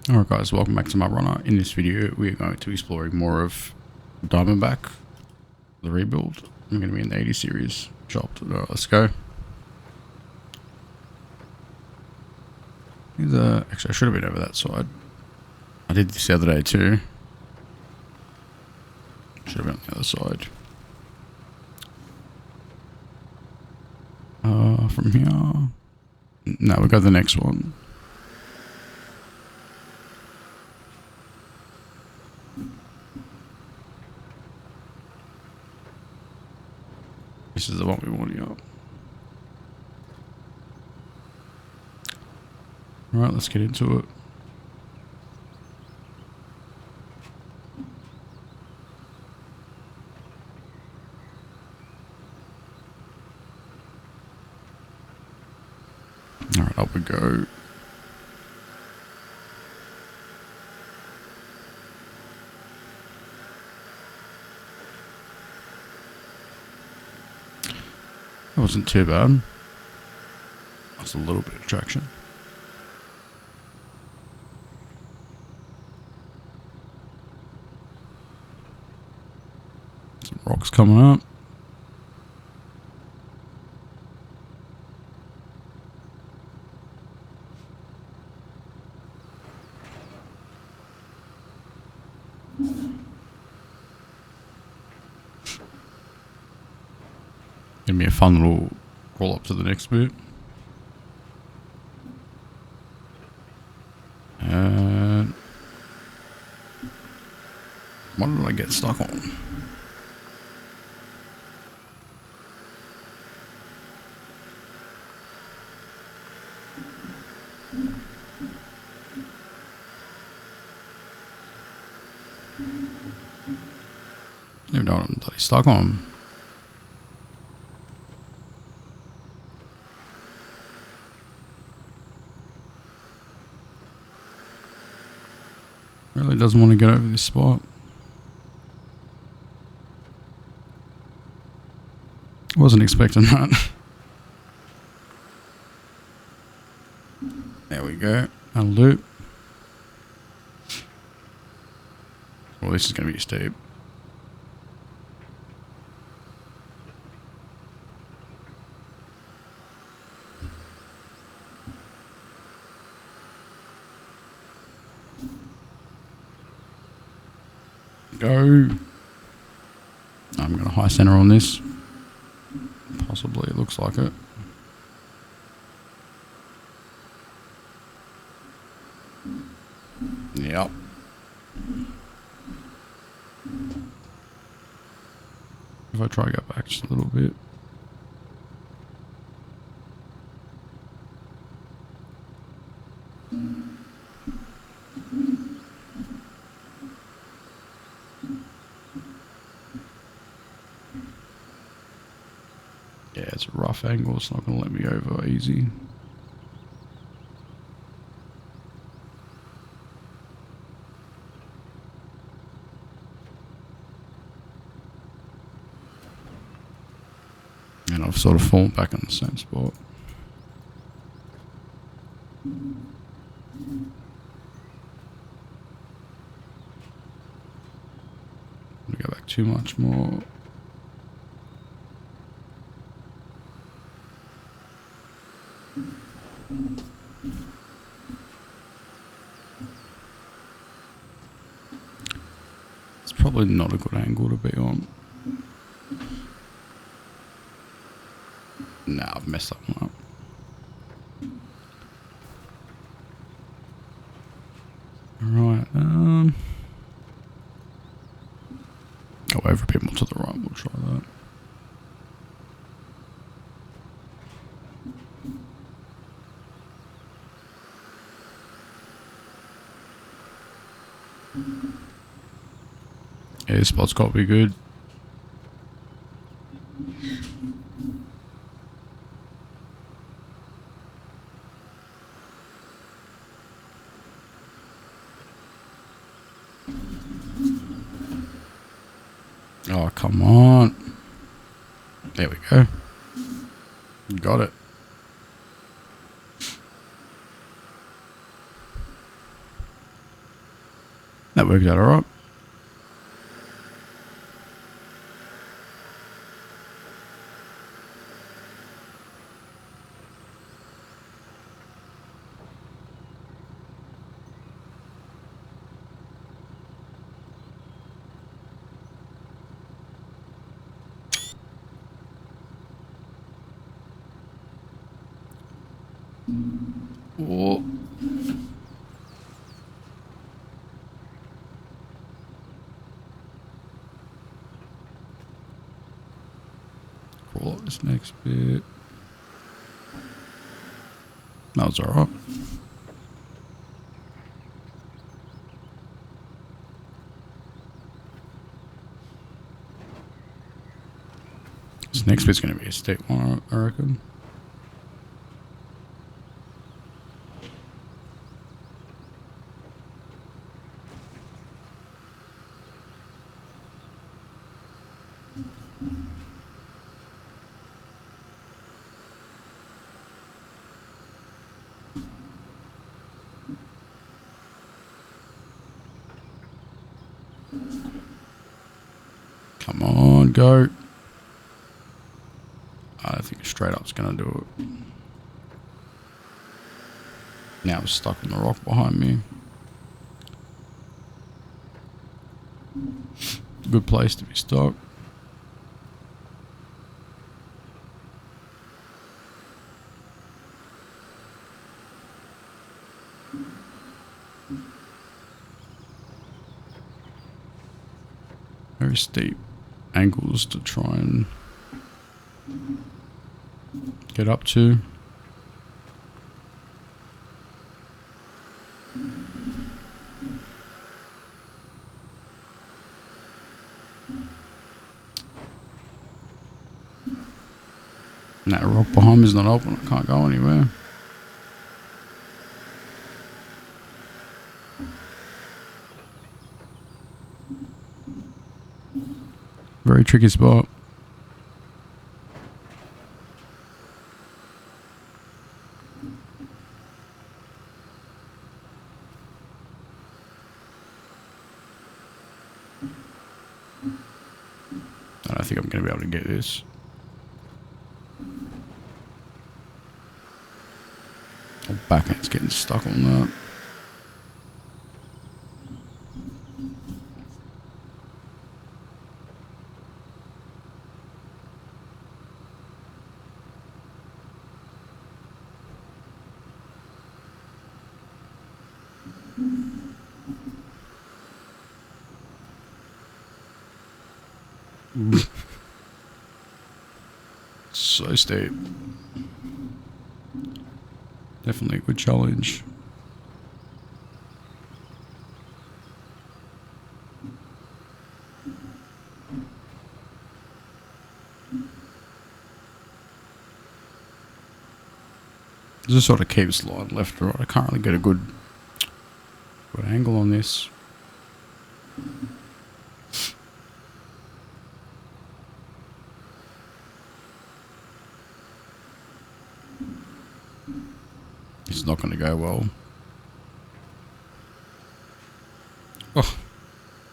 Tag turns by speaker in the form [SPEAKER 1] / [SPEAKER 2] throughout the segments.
[SPEAKER 1] Alright guys, welcome back to my runner. In this video we are going to be exploring more of Diamondback, the rebuild. I'm going to be in the 80 series. Chopped. Let's go. Actually I should have been over that side. I did this the other day too. Should have been on the other side. From here. No, we'll go to the next one. This is the one we want here. Alright, let's get into it. Alright, up we go. That wasn't too bad. That's a little bit of traction. Some rocks coming up. Give me a fun little roll up to the next bit. And what did I get stuck on? I don't even know what I'm bloody stuck on. Really doesn't want to get over this spot. Wasn't expecting that. There we go. That'll do. Well, this is going to be steep. Go. I'm going to high center on this. Possibly, it looks like it. Yep. If I try to go back just a little bit. Yeah, it's a rough angle. It's not going to let me over easy. And I've sort of fallen back in the same spot. I'm going to go back too much more. It's probably not a good angle to be on. Nah, I've messed that one up. Alright, go over a bit more to the right, we'll try that. Yeah, this spot's got to be good. Oh, come on. There we go. Got it. That worked out alright. Oh. Crawl up this next bit. That was alright. This next bit's going to be a steep one, I reckon. Come on, go. I don't think straight up's going to do it. Now I'm stuck on the rock behind me. Good place to be stuck. Very steep angles to try and get up to. And that rock behind me is not open. I can't go anywhere. Very tricky spot. I don't think I'm going to be able to get this. Oh, backhand's getting stuck on that. So steep. Definitely a good challenge. Just sort of keeps sliding left or right. I can't really get a good angle on this. It's not going to go well. Oh,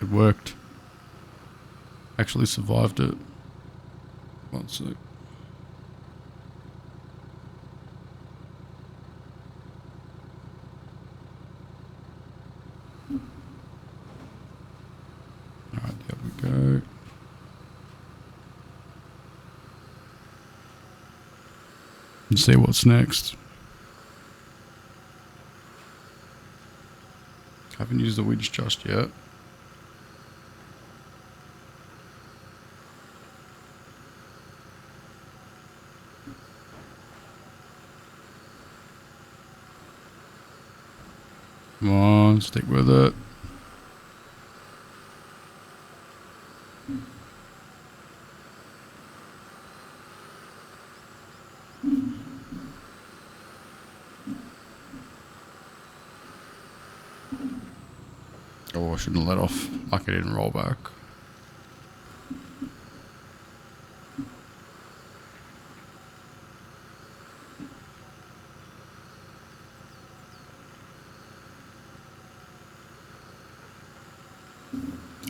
[SPEAKER 1] it worked. Actually survived it. One sec. Alright, there we go. And see what's next. Haven't used the winch just yet. Come on, stick with it. Oh, I shouldn't have let off. Lucky it didn't roll back.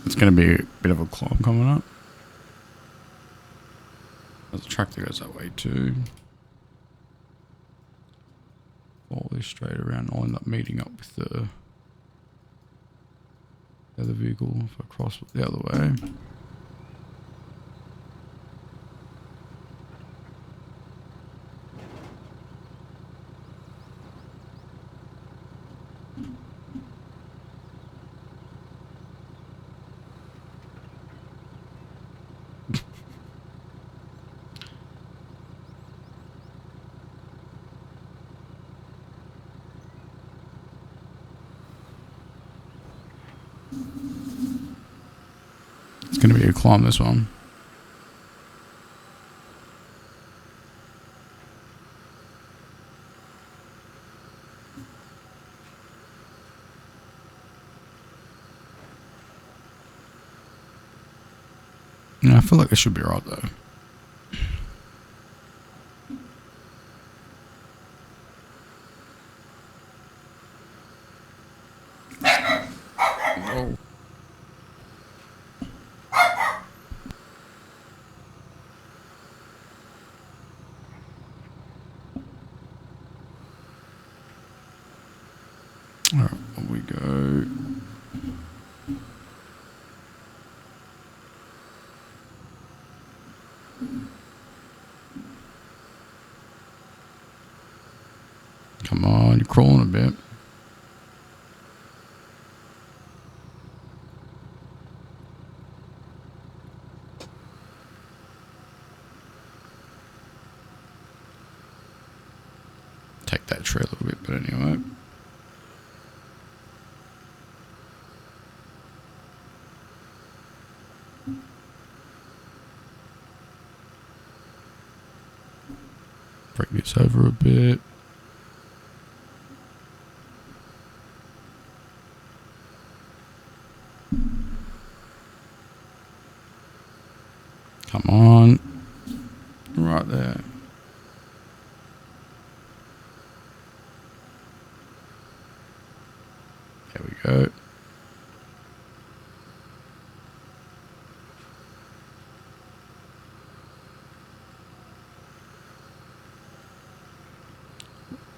[SPEAKER 1] It's going to be a bit of a climb coming up. There's a track that goes that way too. All this straight around, I'll end up meeting up with the other vehicle if I cross the other way. It's going to be a climb, this one. I feel like it should be right though. Whoa. Alright, on we go. Come on, you're crawling a bit. Take that tree a little bit, but anyway. Bring this over a bit. Come on. Right there. There we go.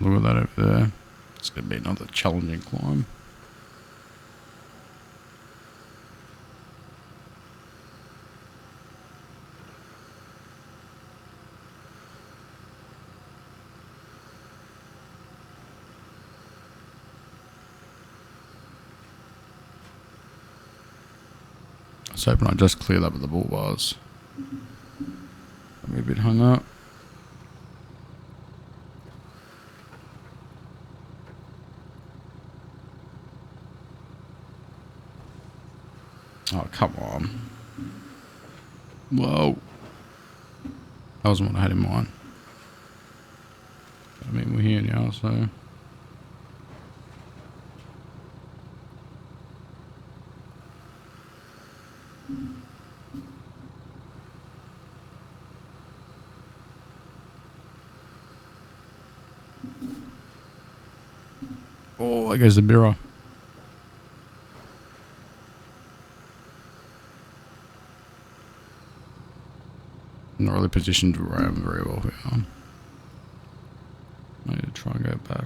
[SPEAKER 1] Look at that over there. It's going to be another challenging climb. I was hoping I'd just clear that with the bull bars. I'm a bit hung up. Oh, come on. Whoa. That wasn't what I had in mind. I mean, we're here now, so... Oh, there goes the mirror. Not really positioned to ram very well here. I need to try and go back.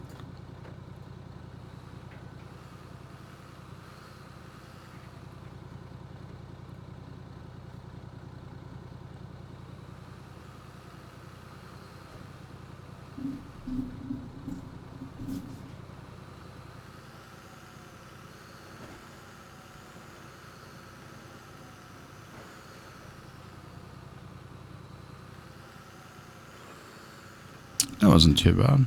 [SPEAKER 1] That wasn't too bad.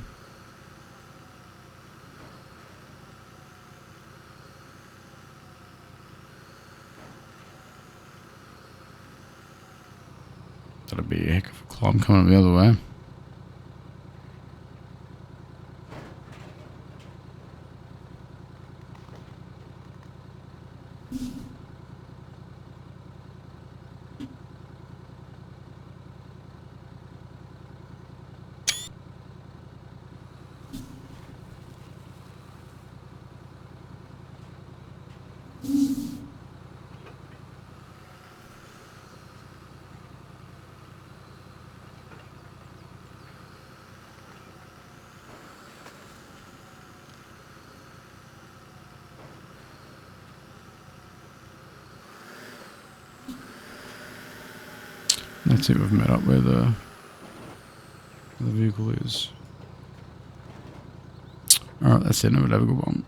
[SPEAKER 1] That'll be a heck of a climb coming the other way. That's it, we've met up where the vehicle is. Alright, that's it, have a good one.